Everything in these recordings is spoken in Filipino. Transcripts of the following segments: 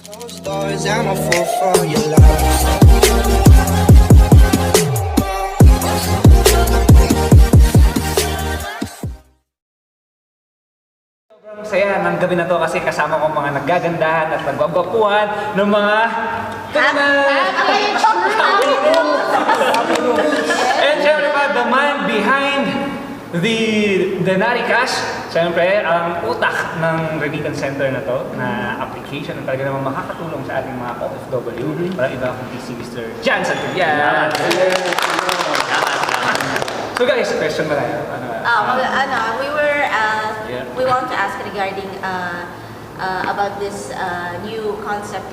Those doors, I'm a fool for your love. Sobrang saya ng gabi na to kasi kasama ko mga naggagandahan at nagwagwapuhan ng mga And syempre pa, the man behind the Denarii cash, syempre ang utak ng remittance center na to, na application na talaga naman makakatulong sa ating mga OFW. Parang iba kundi si Mr. Jan Santillan. So guys, question mo tayo. We want to ask regarding about this new concept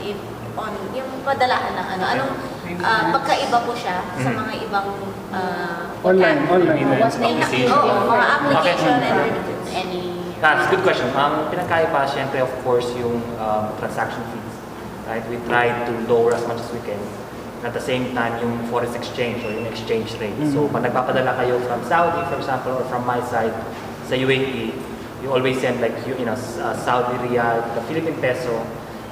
on yung padalahan ng anong pagkaiba po siya sa mga ibang Online. mga application and remittance. That's a good question. Ang pinakaiba, syempre, of course, yung transaction fees. Right? We try to lower as much as we can. At the same time, yung forex exchange or yung exchange rate. So, pag nagpapadala kayo from Saudi, for example, or from my side, sa UAE, you always send like, Saudi Riyal, the Philippine peso,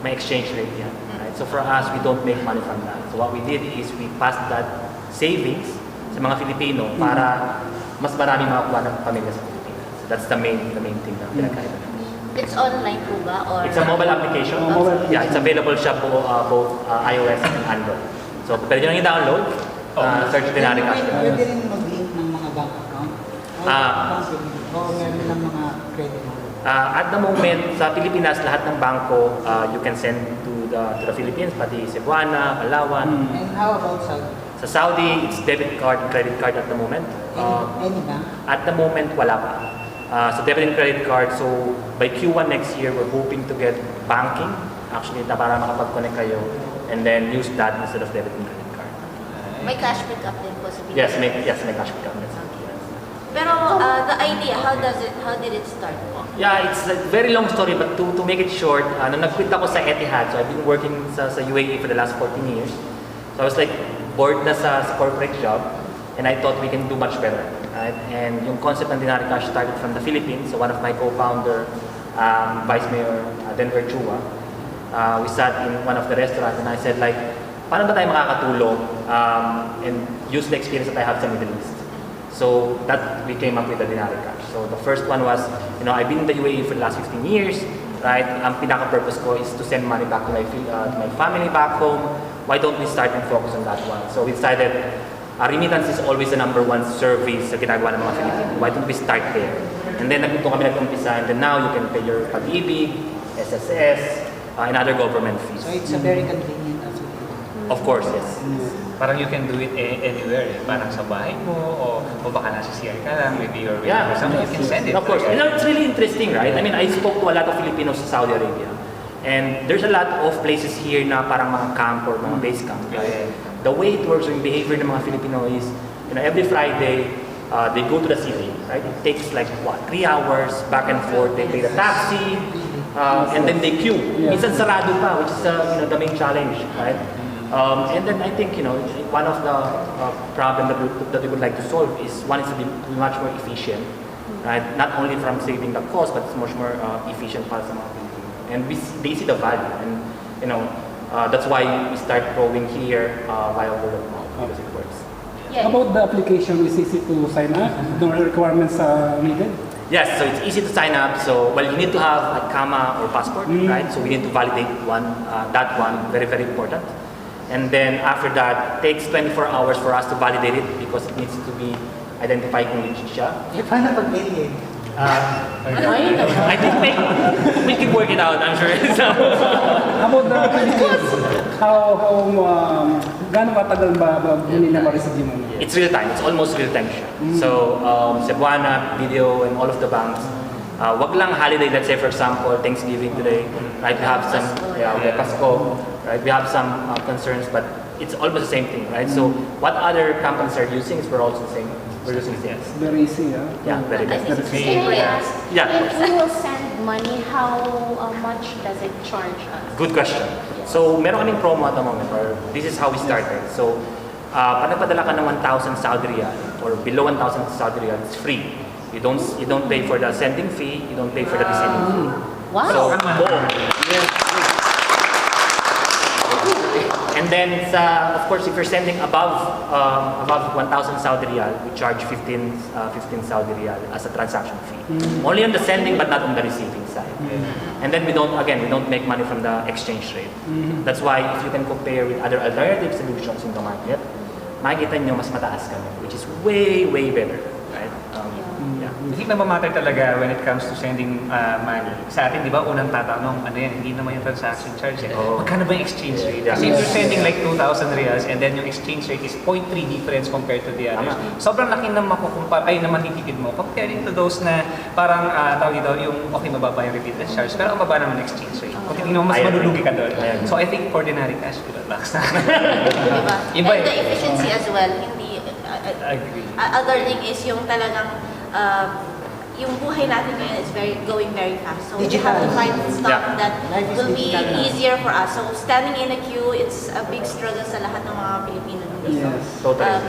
may exchange rate yan. Right? So, for us, we don't make money from that. So, what we did is we passed that savings sa mga Filipino para mas marami makakuha ng pamilya sa Pilipinas. So, that's the main thing na pinakaiba. It's online po ba? Or It's a mobile application. Yeah, it's available siya po both iOS and Android. So, pwede nyo lang i-download, search Denarii Cash. Pwede rin mag-link ng mga bank account? O meron ng mga credit card? At the moment, sa Pilipinas, lahat ng bangko, you can send to the Philippines, pati Cebuana, Palawan. And how about Saudi? Sa Saudi, it's debit card, credit card at the moment. Any bank? At the moment, wala pa. So debit and credit card, so by Q1 next year, we're hoping to get banking, actually, na para makapag-connect kayo, and then use that instead of debit and credit card. may cash pickup din po sa Pilipinas? Yes, may cash pickup. Pero the idea, how did it start po? Yeah, it's a very long story, but to make it short, nung nag-quit ako sa Etihad, so I've been working sa UAE for the last 14 years. So I was like bored na sa corporate job, and I thought we can do much better. Right? And yung concept ng Denarii Cash started from the Philippines. So one of my co-founder, Vice Mayor Denver Chua, we sat in one of the restaurants and I said like, paano ba tayo makakatulong and use the experience that I have sa Middle East? So that we came up with the Denarii Cash. So the first one was, I've been in the UAE for the last 15 years, right? Ang pinaka-purpose ko is to send money back to my family back home. Why don't we start and focus on that one? So we decided, remittance is always the number one service sa ginagawa ng mga Filipino. Why don't we start there? And then nagpunto kami nag-umpisa, and then now you can pay your pag-ibig, SSS, and other government fees. So it's a very convenient as well. Of course, yes. Parang you can do it anywhere. Parang sa bahay mo, o baka nasa CR ka lang, maybe you're waiting for something, you can send it. Of course. It's really interesting, right? I mean, I spoke to a lot of Filipinos sa Saudi Arabia. And there's a lot of places here na parang mga camp or mga base camp. Right? The way it works, yung behavior ng mga Filipino is, every Friday, they go to the city, right? It takes like, 3 hours back and forth. They pay the taxi, and then they queue. Minsan sarado pa, which is the main challenge, right? And then I think, one of the problems that we would like to solve is, one is to be much more efficient, right? Not only from saving the cost, but it's much more efficient para sa mga Filipino. And they see the value, and that's why we start growing here via word of mouth, because it works. How about the application? Is easy to sign up? No requirements needed? Yes, so it's easy to sign up. So, you need to have a CAMA or passport, right? So we need to validate that one, very, very important. And then after that, it takes 24 hours for us to validate it because it needs to be identified kung legit siya. Paano pag-alien? I think we can work it out, I'm sure. How about the Philippines? Gaano katagal ba nila ma-receive yung money? It's real time. It's almost real time siya. So, Cebuana, Video, and all of the banks, wag lang holiday, let's say for example, Thanksgiving today, right? We have some, Pasko, right? We have some concerns, but it's almost the same thing, right? So, what other companies are using is we're also the same. We're using this. Very easy, Yeah, very good. Can I ask, Yeah, of if course. we will send money, how much does it charge us? Good question. So, meron kaming promo at the moment, or this is how we started. So, pag nagpadala ka ng 1,000 Saudi Riyal, or below 1,000 Saudi Riyal, it's free. You don't pay for the sending fee, you don't pay for the receiving fee. Wow. So, boom. then, of course, if you're sending above 1,000 Saudi Riyal, we charge 15 Saudi Riyal as a transaction fee. Only on the sending, but not on the receiving side. And then we don't make money from the exchange rate. That's why if you can compare with other alternative solutions in the market, makikita nyo mas mataas kami, which is way, way better. Right? Yeah. I think namamatter talaga when it comes to sending money. Sa atin, di ba, unang tatanong, ano yan, hindi naman yung transaction charge. Magkano ba yung exchange rate? Kasi if you're sending like 2,000 riyals and then yung exchange rate is 0.3 difference compared to the others, sobrang laki na na matitipid mo comparing to those na parang, tawag dito, yung okay, mababa yung remittance charge, pero ang baba naman yung exchange rate. Kung tingnan mo, mas malulugi ka doon. So I think for Denarii cash, relax na. Diba? And the efficiency as well, hindi, agree. other thing is yung talagang, yung buhay natin ngayon is going very fast. So we have to find stuff that will be easier for us. So standing in a queue, it's a big struggle sa lahat ng mga Pilipino dito.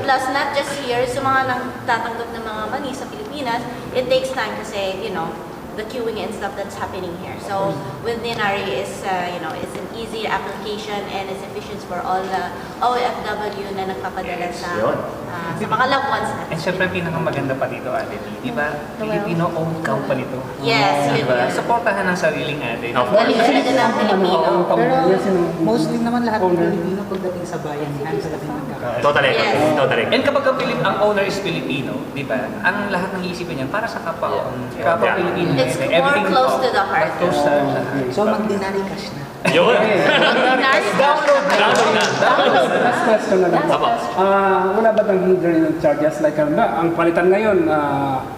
Plus, not just here, sa mga nagtatanggap ng mga money sa Pilipinas, it takes time kasi, you know, the queuing and stuff that's happening here. So with Denarii is it's an easy application and it's efficient for all the OFW na nagpapadala sa mga loved ones natin. And syempre, pinakamaganda pa dito, Ate Lee, di ba? Filipino-owned company to. Yes, diba? yun. Supportahan ang sariling atin. Galing talaga ng Pilipino. Pero mostly naman lahat ng Pilipino pagdating sa bayanihan talagang nagkakaroon. Totally. Yes. Totally. And kapag ang owner is Filipino, di ba? Ang lahat ng iisipin niya para sa kapwa Pilipino. It's more close to the heart. Close sa lahat. So mag-Denarii cash na. Yun. Download na. Last question na lang. Wala ba bang hidden charges? Like, ang palitan ngayon,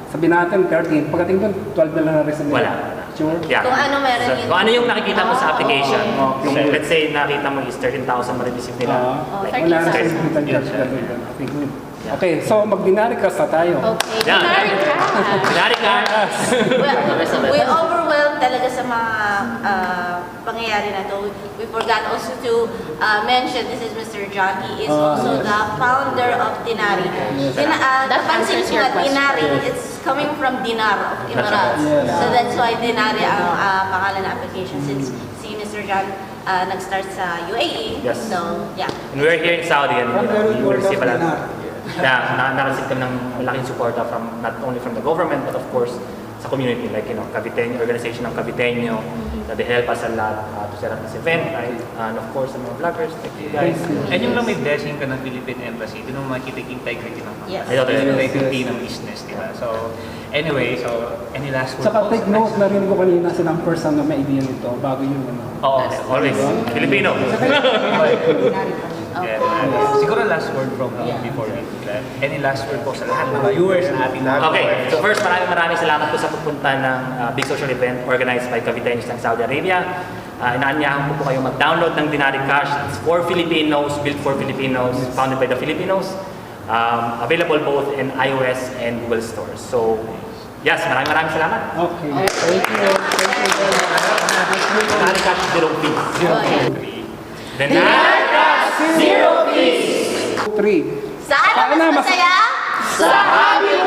sabihin natin 13. Pagdating doon, 12 na lang na rin sa nila. Wala. Sure? Yeah. Kung ano meron yun. Kung ano yung nakikita mo sa application, yung let's say nakita mo is 13,000 ma-receive nila. Wala na sa hidden charge. Okay, good. Okay, so mag-Denarii cash na tayo. Okay. Yeah. Denarii cash. Denarii cash. We overwhelmed talaga sa mga pangyayari na to. We forgot also to mention, this is Mr. John. He is also the founder of Denarii. Napansin answers ko your na Denarii, it's coming from dinar of Emirates. So that's why Denarii ang pangalan ng application since si Mr. John nag-start sa UAE. Yes. So, yeah. And we're here in Saudi and we receive a lot. Na-receive kami ng malaking suporta from not only from the government but of course sa community, like Caviteño, organization ng Caviteño, that they help us a lot to set up this event, right? And of course, sa mga vloggers, like you guys. And yung lang may blessing ka ng Philippine Embassy, doon mo makikita yung integrity ng Yes. integrity ng business, di ba? So, anyway, any last words? Saka take note, narinig ko kanina silang person na may idea nito bago yung Oo. Always. Filipino. Yeah. Siguro last word from before we do that. Any last word po sa lahat ng viewers na ating Okay, so first maraming salamat po sa pagpunta ng big social event organized by Caviteños ng Saudi Arabia. Inaanyahan ko po kayo mag-download ng Denarii Cash. It's for Filipinos, built for Filipinos, founded by the Filipinos. Available both in iOS and Google stores. So, yes, maraming salamat. Okay. Thank you. Denarii Cash, 0 fees. Denarii cash, 0 fees. 3. Saan mas masaya? Sa Happy